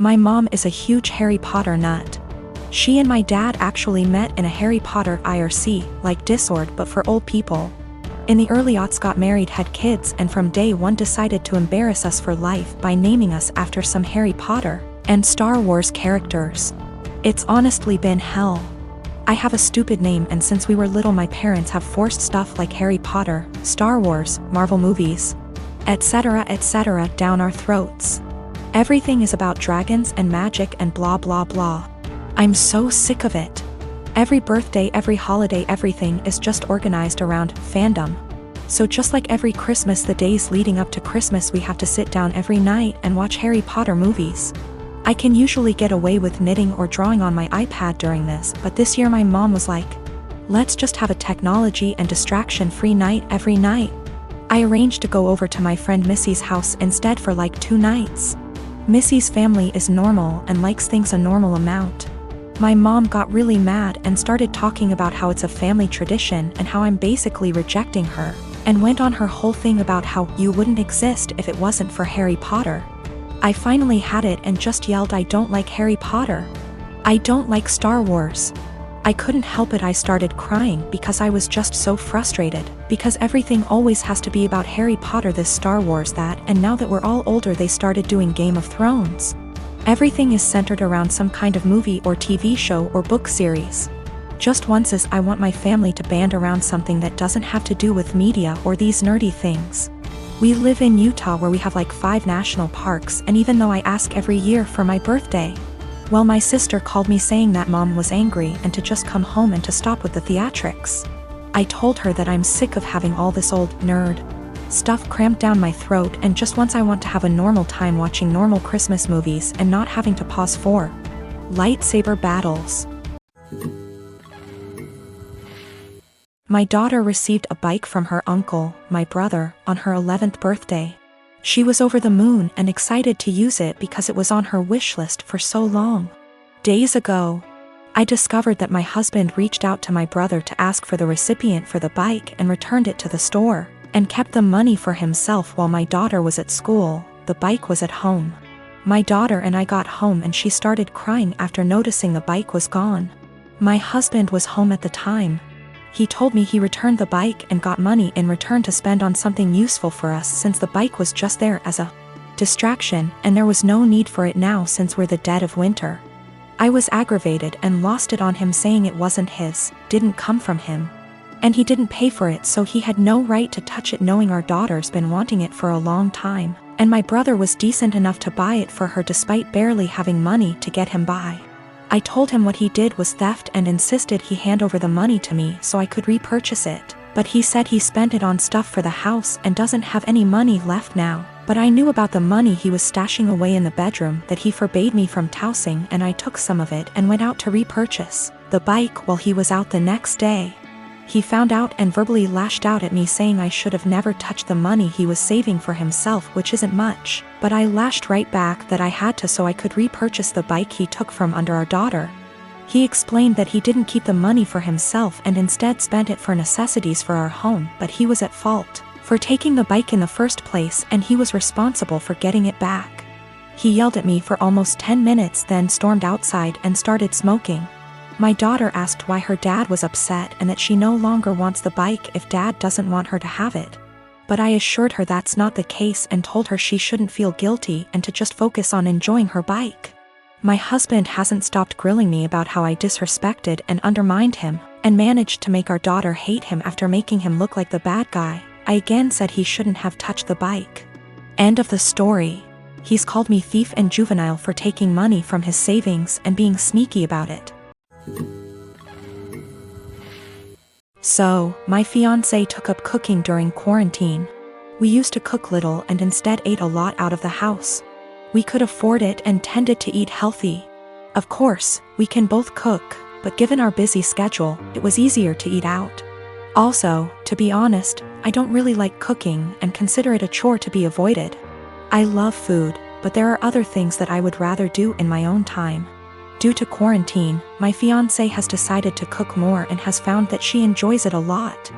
My mom is a huge Harry Potter nut. She and my dad actually met in a Harry Potter IRC, like Discord but for old people. In the early aughts got married, had kids, and from day one decided to embarrass us for life by naming us after some Harry Potter and Star Wars characters. It's honestly been hell. I have a stupid name, and since we were little my parents have forced stuff like Harry Potter, Star Wars, Marvel movies, etc. down our throats. Everything is about dragons and magic and blah blah blah. I'm so sick of it. Every birthday, every holiday, everything is just organized around fandom. So just like every Christmas, the days leading up to Christmas we have to sit down every night and watch Harry Potter movies. I can usually get away with knitting or drawing on my iPad during this, but this year my mom was like, let's just have a technology and distraction-free night every night. I arranged to go over to my friend Missy's house instead for like 2 nights. Missy's family is normal and likes things a normal amount. My mom got really mad and started talking about how it's a family tradition and how I'm basically rejecting her, and went on her whole thing about how you wouldn't exist if it wasn't for Harry Potter. I finally had it and just yelled, I don't like Harry Potter. I don't like Star Wars. I couldn't help it. I started crying because I was just so frustrated, because everything always has to be about Harry Potter, this, Star Wars, that, and now that we're all older they started doing Game of Thrones. Everything is centered around some kind of movie or TV show or book series. Just once as I want my family to band around something that doesn't have to do with media or these nerdy things. We live in Utah where we have like 5 national parks, and even though I ask every year for my birthday, well, my sister called me saying that mom was angry and to just come home and to stop with the theatrics. I told her that I'm sick of having all this old nerd stuff crammed down my throat, and just once I want to have a normal time watching normal Christmas movies and not having to pause for lightsaber battles. My daughter received a bike from her uncle, my brother, on her 11th birthday. She was over the moon and excited to use it because it was on her wish list for so long. Days ago, I discovered that my husband reached out to my brother to ask for the recipient for the bike and returned it to the store, and kept the money for himself while my daughter was at school. The bike was at home. My daughter and I got home and she started crying after noticing the bike was gone. My husband was home at the time. He told me he returned the bike and got money in return to spend on something useful for us, since the bike was just there as a distraction and there was no need for it now since we're the dead of winter. I was aggravated and lost it on him, saying it wasn't his, didn't come from him, and he didn't pay for it, so he had no right to touch it, knowing our daughter's been wanting it for a long time, and my brother was decent enough to buy it for her despite barely having money to get him by. I told him what he did was theft and insisted he hand over the money to me so I could repurchase it, but he said he spent it on stuff for the house and doesn't have any money left now. But I knew about the money he was stashing away in the bedroom that he forbade me from tossing, and I took some of it and went out to repurchase the bike while he was out the next day. He found out and verbally lashed out at me, saying I should have never touched the money he was saving for himself, which isn't much, but I lashed right back that I had to so I could repurchase the bike he took from under our daughter. He explained that he didn't keep the money for himself and instead spent it for necessities for our home, but he was at fault for taking the bike in the first place and he was responsible for getting it back. He yelled at me for almost 10 minutes, then stormed outside and started smoking. My daughter asked why her dad was upset and that she no longer wants the bike if dad doesn't want her to have it. But I assured her that's not the case and told her she shouldn't feel guilty and to just focus on enjoying her bike. My husband hasn't stopped grilling me about how I disrespected and undermined him, and managed to make our daughter hate him after making him look like the bad guy. I again said he shouldn't have touched the bike. End of the story. He's called me thief and juvenile for taking money from his savings and being sneaky about it. So, my fiancé took up cooking during quarantine. We used to cook little and instead ate a lot out of the house. We could afford it and tended to eat healthy. Of course, we can both cook, but given our busy schedule, it was easier to eat out. Also, to be honest, I don't really like cooking and consider it a chore to be avoided. I love food, but there are other things that I would rather do in my own time. Due to quarantine, my fiancé has decided to cook more and has found that she enjoys it a lot.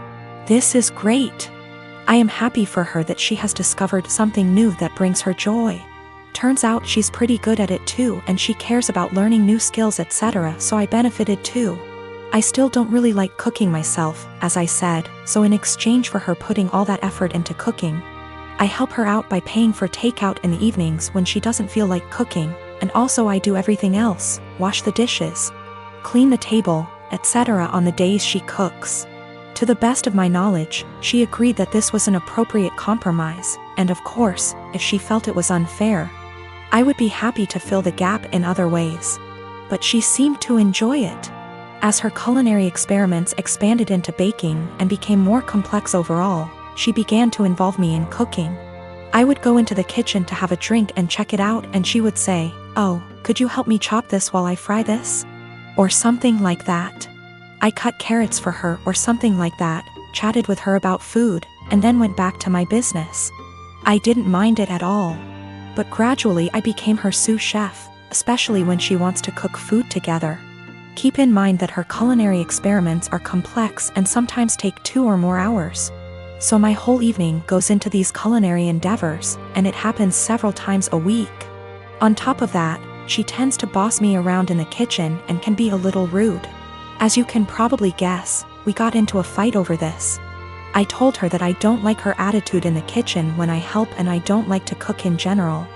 This is great. I am happy for her that she has discovered something new that brings her joy. Turns out she's pretty good at it too, and she cares about learning new skills, etc., so I benefited too. I still don't really like cooking myself, as I said, so in exchange for her putting all that effort into cooking, I help her out by paying for takeout in the evenings when she doesn't feel like cooking, and also I do everything else, wash the dishes, clean the table, etc. on the days she cooks. To the best of my knowledge, she agreed that this was an appropriate compromise, and of course, if she felt it was unfair, I would be happy to fill the gap in other ways. But she seemed to enjoy it. As her culinary experiments expanded into baking and became more complex overall, she began to involve me in cooking. I would go into the kitchen to have a drink and check it out, and she would say, "Oh, could you help me chop this while I fry this?" Or something like that. I cut carrots for her or something like that, chatted with her about food, and then went back to my business. I didn't mind it at all. But gradually I became her sous chef, especially when she wants to cook food together. Keep in mind that her culinary experiments are complex and sometimes take 2 or more hours. So my whole evening goes into these culinary endeavors, and it happens several times a week. On top of that, she tends to boss me around in the kitchen and can be a little rude. As you can probably guess, we got into a fight over this. I told her that I don't like her attitude in the kitchen when I help, and I don't like to cook in general.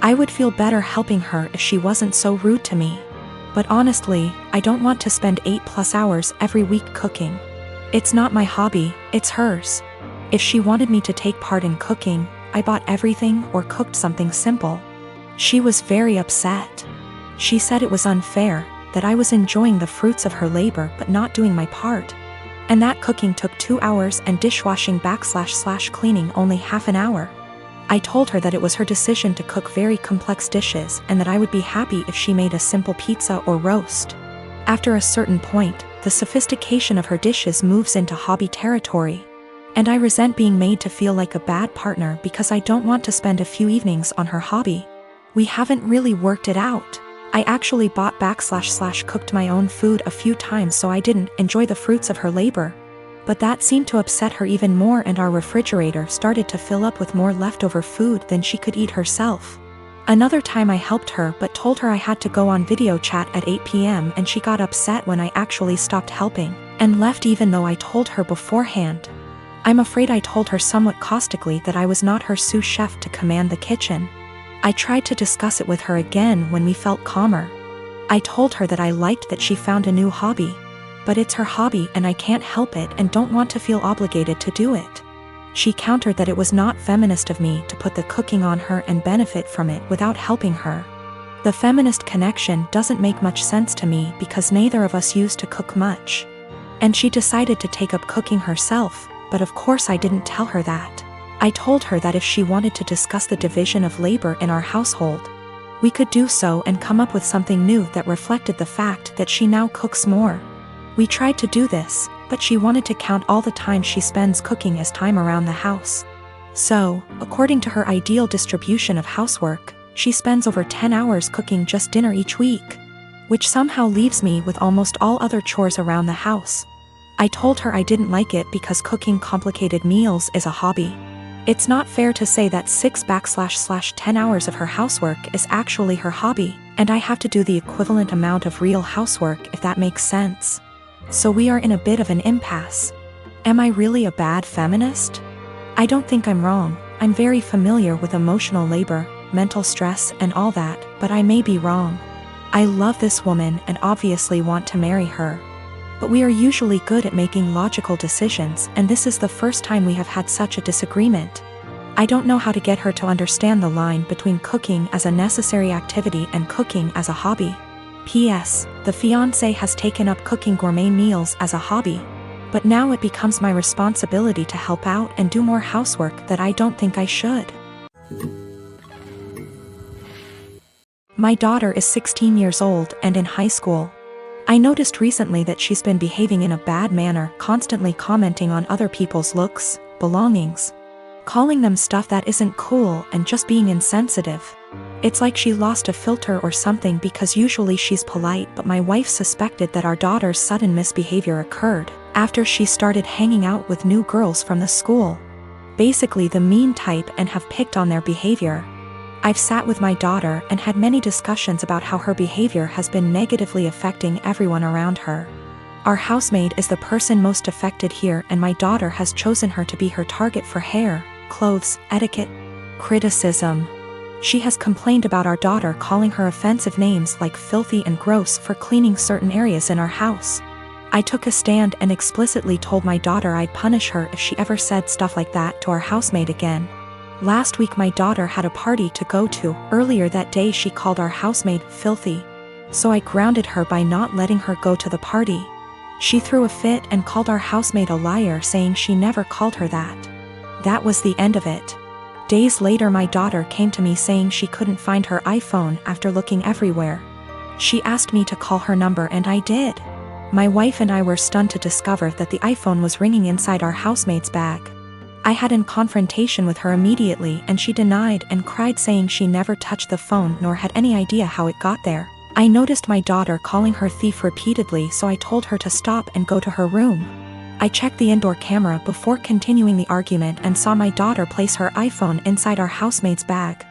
I would feel better helping her if she wasn't so rude to me. But honestly, I don't want to spend 8+ hours every week cooking. It's not my hobby, it's hers. If she wanted me to take part in cooking, I bought everything or cooked something simple. She was very upset. She said it was unfair, that I was enjoying the fruits of her labor but not doing my part. And that cooking took 2 hours and dishwashing / cleaning only half an hour. I told her that it was her decision to cook very complex dishes and that I would be happy if she made a simple pizza or roast. After a certain point, the sophistication of her dishes moves into hobby territory. And I resent being made to feel like a bad partner because I don't want to spend a few evenings on her hobby. We haven't really worked it out. I actually bought / cooked my own food a few times so I didn't enjoy the fruits of her labor. But that seemed to upset her even more, and our refrigerator started to fill up with more leftover food than she could eat herself. Another time I helped her but told her I had to go on video chat at 8 p.m. and she got upset when I actually stopped helping, and left even though I told her beforehand. I'm afraid I told her somewhat caustically that I was not her sous chef to command the kitchen. I tried to discuss it with her again when we felt calmer. I told her that I liked that she found a new hobby. But it's her hobby and I can't help it and don't want to feel obligated to do it. She countered that it was not feminist of me to put the cooking on her and benefit from it without helping her. The feminist connection doesn't make much sense to me because neither of us used to cook much. And she decided to take up cooking herself, but of course I didn't tell her that. I told her that if she wanted to discuss the division of labor in our household, we could do so and come up with something new that reflected the fact that she now cooks more. We tried to do this, but she wanted to count all the time she spends cooking as time around the house. So, according to her ideal distribution of housework, she spends over 10 hours cooking just dinner each week, which somehow leaves me with almost all other chores around the house. I told her I didn't like it because cooking complicated meals is a hobby. It's not fair to say that 6/10 hours of her housework is actually her hobby, and I have to do the equivalent amount of real housework if that makes sense. So we are in a bit of an impasse. Am I really a bad feminist? I don't think I'm wrong. I'm very familiar with emotional labor, mental stress, and all that, but I may be wrong. I love this woman and obviously want to marry her. But we are usually good at making logical decisions, and this is the first time we have had such a disagreement. I don't know how to get her to understand the line between cooking as a necessary activity and cooking as a hobby. P.S. The fiancé has taken up cooking gourmet meals as a hobby. But now it becomes my responsibility to help out and do more housework that I don't think I should. My daughter is 16 years old and in high school. I noticed recently that she's been behaving in a bad manner, constantly commenting on other people's looks, belongings, calling them stuff that isn't cool, and just being insensitive. It's like she lost a filter or something because usually she's polite, but my wife suspected that our daughter's sudden misbehavior occurred after she started hanging out with new girls from the school. Basically the mean type, and have picked on their behavior. I've sat with my daughter and had many discussions about how her behavior has been negatively affecting everyone around her. Our housemaid is the person most affected here, and my daughter has chosen her to be her target for hair, clothes, etiquette, criticism. She has complained about our daughter calling her offensive names like filthy and gross for cleaning certain areas in our house. I took a stand and explicitly told my daughter I'd punish her if she ever said stuff like that to our housemaid again. Last week my daughter had a party to go to. Earlier that day she called our housemaid filthy. So I grounded her by not letting her go to the party. She threw a fit and called our housemaid a liar, saying she never called her that. That was the end of it. Days later my daughter came to me saying she couldn't find her iPhone after looking everywhere. She asked me to call her number and I did. My wife and I were stunned to discover that the iPhone was ringing inside our housemaid's bag. I had in confrontation with her immediately and she denied and cried, saying she never touched the phone nor had any idea how it got there. I noticed my daughter calling her thief repeatedly, so I told her to stop and go to her room. I checked the indoor camera before continuing the argument and saw my daughter place her iPhone inside our housemaid's bag.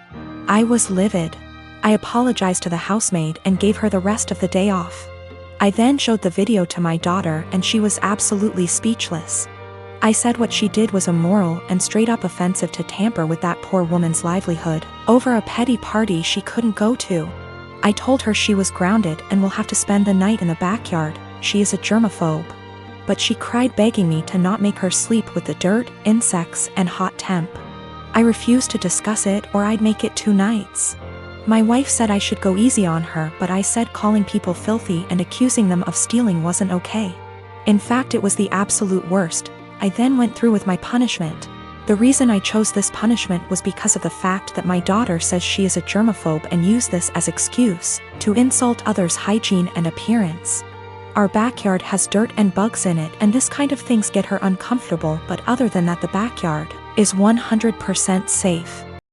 I was livid. I apologized to the housemaid and gave her the rest of the day off. I then showed the video to my daughter and she was absolutely speechless. I said what she did was immoral and straight up offensive to tamper with that poor woman's livelihood over a petty party she couldn't go to. I told her she was grounded and will have to spend the night in the backyard. She is a germaphobe. But she cried, begging me to not make her sleep with the dirt, insects, and hot temp. I refused to discuss it or I'd make it 2 nights. My wife said I should go easy on her, but I said calling people filthy and accusing them of stealing wasn't okay. In fact, it was the absolute worst. I then went through with my punishment. The reason I chose this punishment was because of the fact that my daughter says she is a germaphobe and used this as excuse to insult others' hygiene and appearance. Our backyard has dirt and bugs in it, and this kind of things get her uncomfortable, but other than that the backyard is 100% safe.